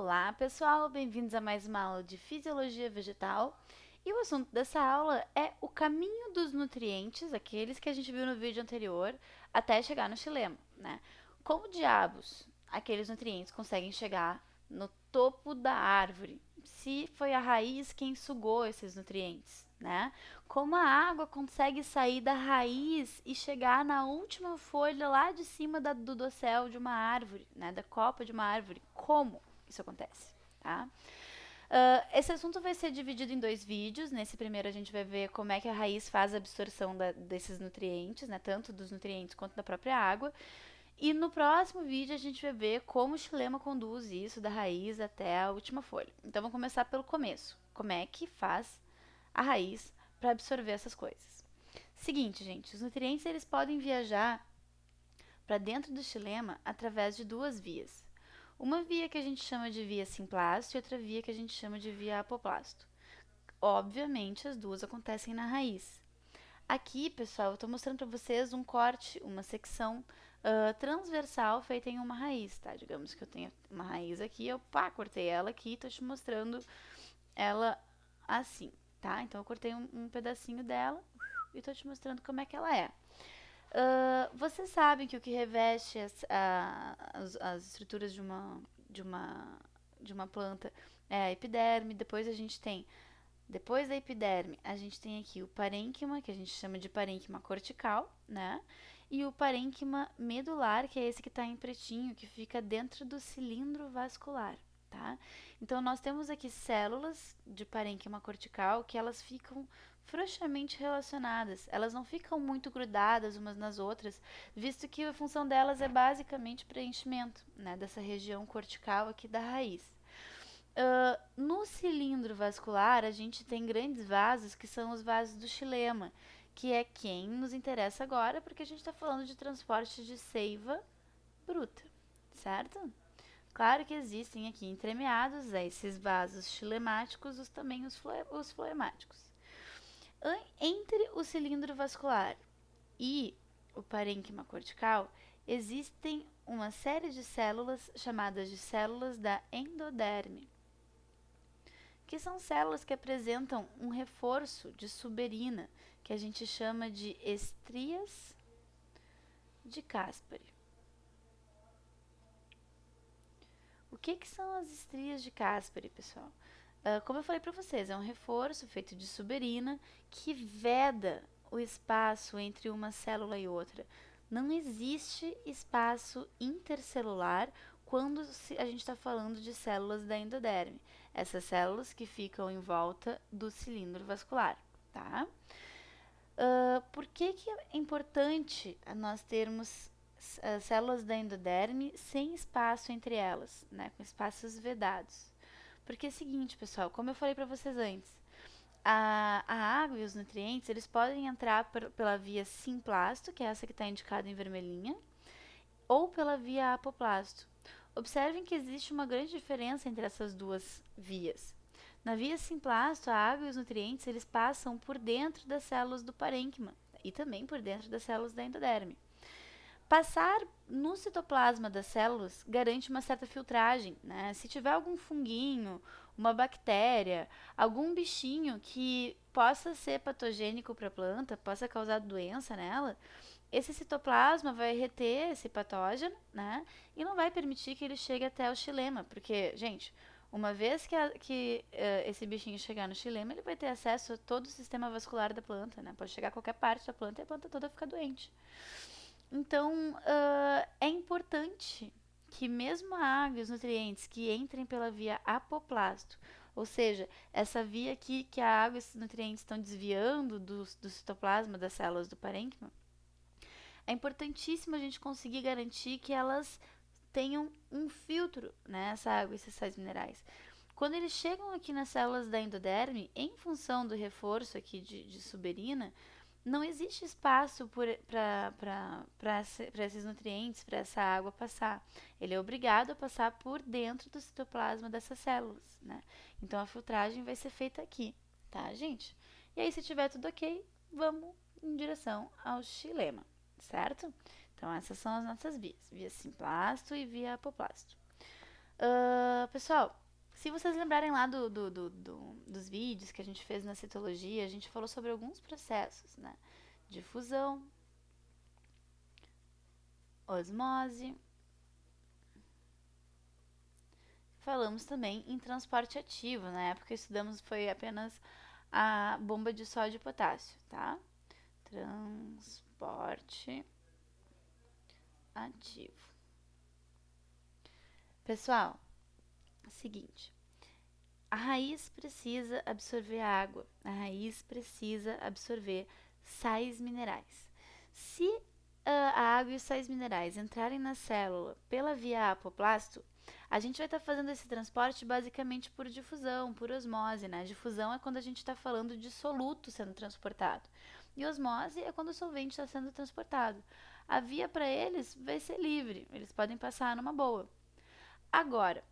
Olá, pessoal, bem-vindos a mais uma aula de Fisiologia Vegetal. E o assunto dessa aula é o caminho dos nutrientes, aqueles que a gente viu no vídeo anterior, até chegar no xilema, né? Como diabos aqueles nutrientes conseguem chegar no topo da árvore, se foi a raiz quem sugou esses nutrientes, né? Como a água consegue sair da raiz e chegar na última folha lá de cima do dossel de uma árvore, né? Da copa de uma árvore. Como isso acontece, tá? Esse assunto vai ser dividido em dois vídeos. Nesse primeiro a gente vai ver como é que a raiz faz a absorção desses nutrientes, né, tanto dos nutrientes quanto da própria água. E no próximo vídeo a gente vai ver como o xilema conduz isso da raiz até a última folha. Então vamos começar pelo começo. Como é que faz a raiz para absorver essas coisas? Seguinte, gente, os nutrientes eles podem viajar para dentro do xilema através de duas vias. Uma via que a gente chama de via simplasto e outra via que a gente chama de via apoplasto. Obviamente, as duas acontecem na raiz. Aqui, pessoal, eu estou mostrando para vocês um corte, uma secção transversal feita em uma raiz, tá? Digamos que eu tenho uma raiz aqui, eu cortei ela aqui e estou te mostrando ela assim, tá? Então, eu cortei um pedacinho dela e estou te mostrando como é que ela é. Vocês sabem que o que reveste as estruturas de uma planta é a epiderme. Depois da epiderme, a gente tem aqui o parênquima, que a gente chama de parênquima cortical, né? E o parênquima medular, que é esse que está em pretinho, que fica dentro do cilindro vascular, tá? Então, nós temos aqui células de parênquima cortical que elas ficam frouxamente relacionadas. Elas não ficam muito grudadas umas nas outras, visto que a função delas é basicamente preenchimento, né, dessa região cortical aqui da raiz. No cilindro vascular, a gente tem grandes vasos, que são os vasos do xilema, que é quem nos interessa agora, porque a gente está falando de transporte de seiva bruta, certo? Claro que existem aqui entremeados esses vasos xilemáticos, também os floemáticos. Entre o cilindro vascular e o parênquima cortical, existem uma série de células chamadas de células da endoderme, que são células que apresentam um reforço de suberina, que a gente chama de estrias de Caspary. O que são as estrias de Caspary, pessoal? Como eu falei para vocês, é um reforço feito de suberina que veda o espaço entre uma célula e outra. Não existe espaço intercelular quando a gente está falando de células da endoderme. Essas células que ficam em volta do cilindro vascular, tá? Por que é importante nós termos células da endoderme sem espaço entre elas, né, com espaços vedados? Porque é o seguinte, pessoal, como eu falei para vocês antes, a água e os nutrientes, eles podem entrar pela via simplasto, que é essa que está indicada em vermelhinha, ou pela via apoplasto. Observem que existe uma grande diferença entre essas duas vias. Na via simplasto, a água e os nutrientes, eles passam por dentro das células do parênquima e também por dentro das células da endoderme. Passar no citoplasma das células garante uma certa filtragem, né? Se tiver algum funguinho, uma bactéria, algum bichinho que possa ser patogênico para a planta, possa causar doença nela, esse citoplasma vai reter esse patógeno, né? E não vai permitir que ele chegue até o xilema, porque, gente, uma vez que esse bichinho chegar no xilema, ele vai ter acesso a todo o sistema vascular da planta, né? Pode chegar a qualquer parte da planta e a planta toda ficar doente. Então, é importante que mesmo a água e os nutrientes que entrem pela via apoplasto, ou seja, essa via aqui que a água e os nutrientes estão desviando do citoplasma das células do parênquima, é importantíssimo a gente conseguir garantir que elas tenham um filtro, né, essa água e esses sais minerais. Quando eles chegam aqui nas células da endoderme, em função do reforço aqui de suberina, não existe espaço para esses nutrientes, para essa água passar. Ele é obrigado a passar por dentro do citoplasma dessas células, né? Então a filtragem vai ser feita aqui, tá, gente? E aí, se tiver tudo ok, vamos em direção ao xilema, certo? Então essas são as nossas vias: via simplasto e via apoplasto. Pessoal, Se vocês lembrarem lá dos vídeos que a gente fez na citologia, a gente falou sobre alguns processos, né? Difusão, osmose. Falamos também em transporte ativo. Na época estudamos foi apenas a bomba de sódio e potássio, tá? Transporte ativo. Pessoal, seguinte. A raiz precisa absorver água, a raiz precisa absorver sais minerais. Se a água e os sais minerais entrarem na célula pela via apoplasto, a gente vai estar fazendo esse transporte basicamente por difusão, por osmose, né? Difusão é quando a gente está falando de soluto sendo transportado. E osmose é quando o solvente está sendo transportado. A via para eles vai ser livre, eles podem passar numa boa. Agora,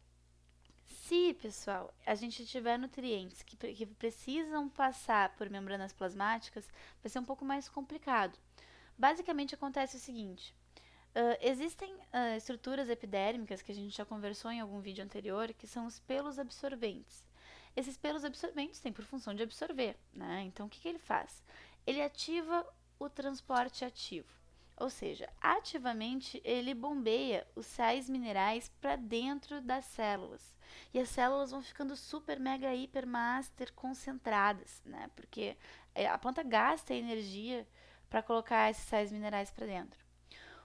se, pessoal, a gente tiver nutrientes que precisam passar por membranas plasmáticas, vai ser um pouco mais complicado. Basicamente acontece o seguinte: existem estruturas epidérmicas que a gente já conversou em algum vídeo anterior, que são os pelos absorventes. Esses pelos absorventes têm por função de absorver, né? Então, o que ele faz? Ele ativa o transporte ativo. Ou seja, ativamente ele bombeia os sais minerais para dentro das células. E as células vão ficando super, mega, hiper, master concentradas, né? Porque a planta gasta energia para colocar esses sais minerais para dentro.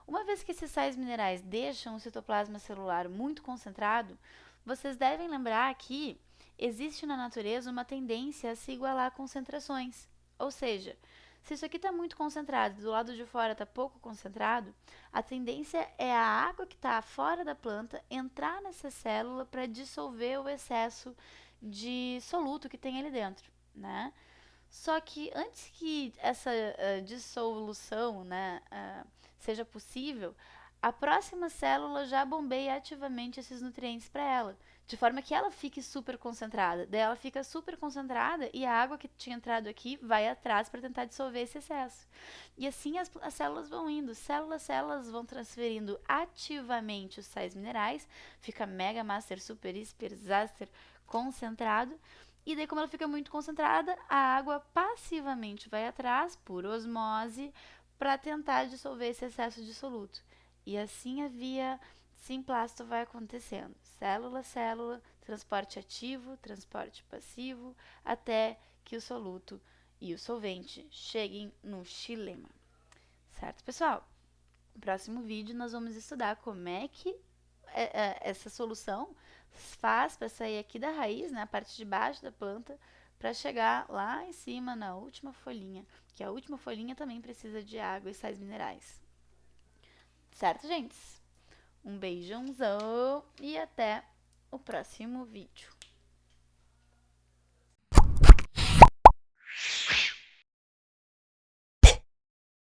Uma vez que esses sais minerais deixam o citoplasma celular muito concentrado, vocês devem lembrar que existe na natureza uma tendência a se igualar concentrações. Ou seja, se isso aqui está muito concentrado e do lado de fora está pouco concentrado, a tendência é a água que está fora da planta entrar nessa célula para dissolver o excesso de soluto que tem ali dentro, né? Só que antes que essa dissolução, né, seja possível, a próxima célula já bombeia ativamente esses nutrientes para ela, de forma que ela fique super concentrada. Daí ela fica super concentrada e a água que tinha entrado aqui vai atrás para tentar dissolver esse excesso. E assim as células vão indo, células vão transferindo ativamente os sais minerais, fica mega master super hiper zaster concentrado. E daí, como ela fica muito concentrada, a água passivamente vai atrás, por osmose, para tentar dissolver esse excesso de soluto. E assim a via simplasto vai acontecendo. Célula a célula, transporte ativo, transporte passivo, até que o soluto e o solvente cheguem no xilema. Certo, pessoal? No próximo vídeo nós vamos estudar como é que essa solução faz para sair aqui da raiz, né, a parte de baixo da planta, para chegar lá em cima na última folhinha, que a última folhinha também precisa de água e sais minerais. Certo, gente? Um beijãozão e até o próximo vídeo.